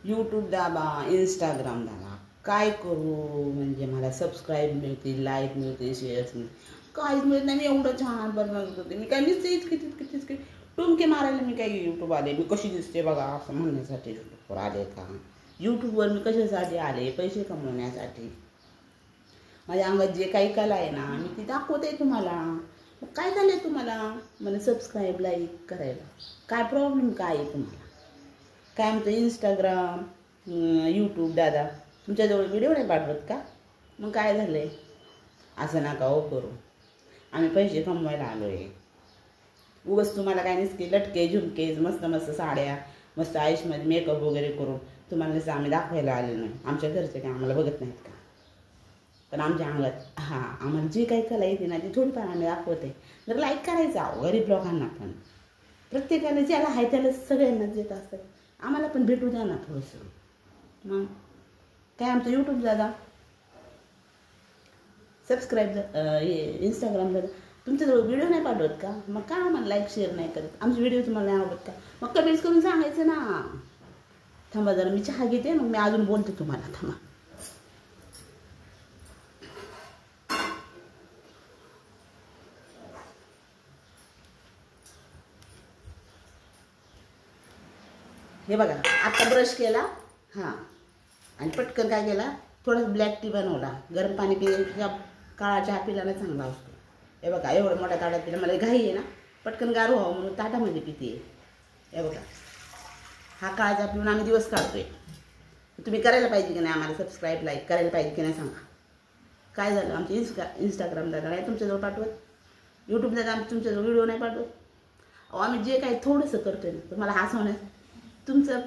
YouTube दाबा, Instagram दाबा, काय करू म्हणजे मला सबस्क्राईब मिळतील, लाईक मिळतील, शेअर्स मिळतील, काहीच मिळत नाही. मी एवढं छान बनवत होते, मी काय नुसते इतके टुमके मारायला मी काही यूट्यूब आले, मी कशी दिसते बघा असं म्हणण्यासाठी यूट्यूबवर आले का? यूट्यूबवर मी कशासाठी आले? पैसे कमवण्यासाठी. माझ्या अंगात जे काही कला आहे ना मी ती दाखवते तुम्हाला. मग काय झालंय तुम्हाला मला सबस्क्राईब लाईक करायला? काय प्रॉब्लेम काय आहे तुम्हाला? काय आमचं इंस्टाग्राम यूट्यूब दादा तुमच्याजवळ व्हिडिओ नाही पाठवत का? मग काय झालं आहे? असं नका हो करू. आम्ही पैसे कमवायला आलो आहे. उगाच तुम्हाला काय नसते लटके झुमके मस्त मस्त साड्या मस्त आयुषमध्ये मेकअप वगैरे करून तुम्हाला नसतं आम्ही दाखवायला आलेलो नाही. आमच्या घरचे काय आम्हाला बघत नाहीत का? पण आमच्या अंगात आम्हाला जे काही कला येते ना ती थोडीफार आम्ही दाखवते. जर लाईक करायचं गरीब लोकांना पण प्रत्येकाला ज्याला आहे त्याला सगळ्यांनाच देत असतं. आम्हाला पण भेटू द्या ना थोडंसं. मग काय आमचं यूट्यूब दादा सबस्क्राईब इंस्टाग्राम दादा तुमच्याजवळ व्हिडिओ नाही पाठवत का? मग का आम्हाला लाईक शेअर नाही करत? आमचे व्हिडिओ तुम्हाला नाही आवडत का? मग कमेंट्स करून सांगायचं ना. थांबा जरा मी चहा घेते मग मी अजून बोलते तुम्हाला. थांबा. हे बघा आता ब्रश केला आणि पटकन काय केला थोडा ब्लॅक टी बनवला. गरम पाणी पिण्यापेक्षा काळा चहा पिल्याला चांगला असतो. हे बघा एवढं मोठ्या ताटात पिला. मला घाई आहे ना पटकन गार व्हावं म्हणून ताटामध्ये पिते. हे बघा हा काळा चहा पिऊन आम्ही दिवस काढतोय. तुम्ही करायला पाहिजे की नाही? आम्हाला सबस्क्राईब लाईक करायला पाहिजे की नाही सांगा. काय झालं आमचे इंस्टाग्राम दादा नाही तुमच्याजवळ पाठवत, यूट्यूब दादा आम्ही तुमच्याजवळ व्हिडिओ नाही पाठवत. आम्ही जे काही थोडंसं करतोय ना तुम्हाला हसवण्यास तुमचं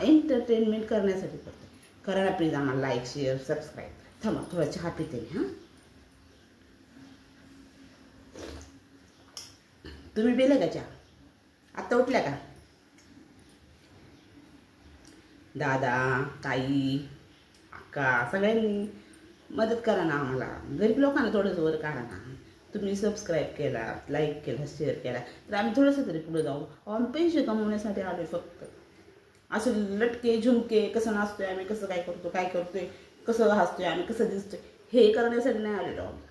एंटरटेनमेंट करण्यासाठी करतो. करा ना प्लीज आम्हाला लाईक शेअर सबस्क्राईब. थांबा थोडा चहा पिते मी. तुम्ही पिले का चहा? आत्ता उठल्या का? दादा ताई अक्का सगळ्यांनी मदत करा ना आम्हाला. गरीब लोकांना थोडंसं वर काढा ना. तुम्ही सबस्क्राईब केला लाईक केला शेअर केला तर आम्ही थोडंसं तरी पुढे जाऊ. आम्ही पैसे कमवण्यासाठी आलोय फक्त. असं लटके झुमके कसं नाचतोय आम्ही कसं काय करतो काय करतोय कसं हसतोय आम्ही कसं दिसतोय हे करण्यासाठी नाही आलेलो आम्ही.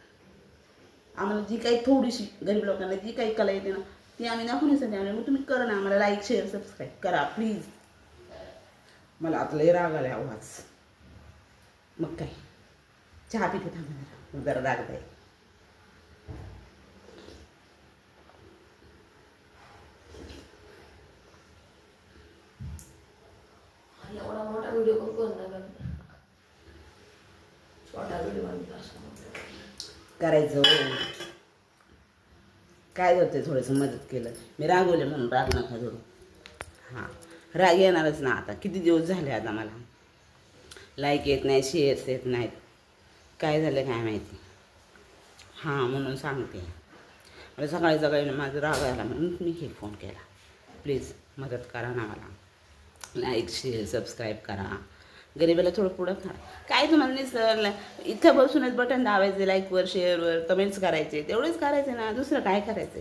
आम्हाला जी काही थोडीशी गरीब लोकांना जी काही कला येते ना ती आम्ही दाखवण्यासाठी आलो. मग तुम्ही करा ना आम्हाला लाईक शेअर सबस्क्राईब करा प्लीज. मला आता लय राग आलाय आवाज. मग काय चहा पिते थांबा जरा राग आहे. एवढा मोठा व्हिडिओ करून छोटा व्हिडिओ करायचं काय होते थोडंसं मदत केलं. मी रागवले म्हणून राग नका धरू. राग येणारच ना. आता किती दिवस झाले आता मला लाईक येत नाही शेअर्स येत नाहीत. काय झालं काय माहिती. म्हणून सांगते. मला सकाळी सकाळी माझं राग आला म्हणून मी हे फोन केला. प्लीज मदत करा ना मला. लाईक शेअर सबस्क्राईब करा. गरीबाला थोडं पुढं करा. काय तुम्हाला निसरलं इथं बसूनच बटन दाबायचे लाईकवर शेअरवर कमेंट्स करायचे तेवढेच करायचे ना. दुसरं काय करायचं?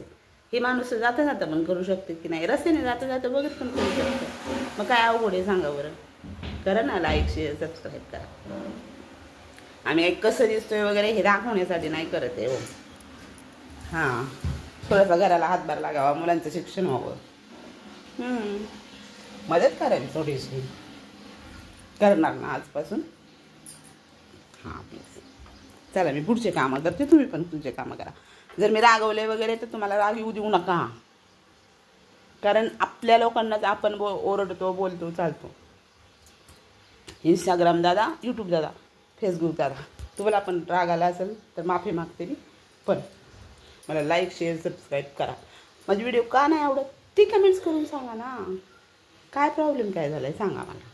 हे माणूस जाता जाता पण करू शकते की नाही? रस्त्याने जाता जाता बघत पण करू शकतो. मग काय अवघड आहे सांगा बरं. करा ना लाईक शेअर सबस्क्राईब करा. आम्ही एक कसं दिसतोय वगैरे हे दाखवण्यासाठी नाही करत आहे. थोडंसं घराला हातभार लागावा मुलांचं शिक्षण व्हावं. मदत करायला थोडीशी करणार ना आजपासून. प्लीज चला मी पुढचे कामं करते तुम्ही पण तुमचे कामं करा. जर मी रागवले वगैरे तर तुम्हाला राग येऊ देऊ नका. कारण आपल्या लोकांनाच आपण ओरडतो बोलतो चालतो. इंस्टाग्राम दादा यूट्यूब दादा फेसबुक दादा तुम्हाला पण राग आला असेल तर माफी मागते मी. पण मला लाईक शेअर सबस्क्राईब करा. माझे व्हिडिओ का नाही आवडत ती कमेंट्स करून सांगा ना. काय प्रॉब्लेम काय झाला आहे सांगा मला.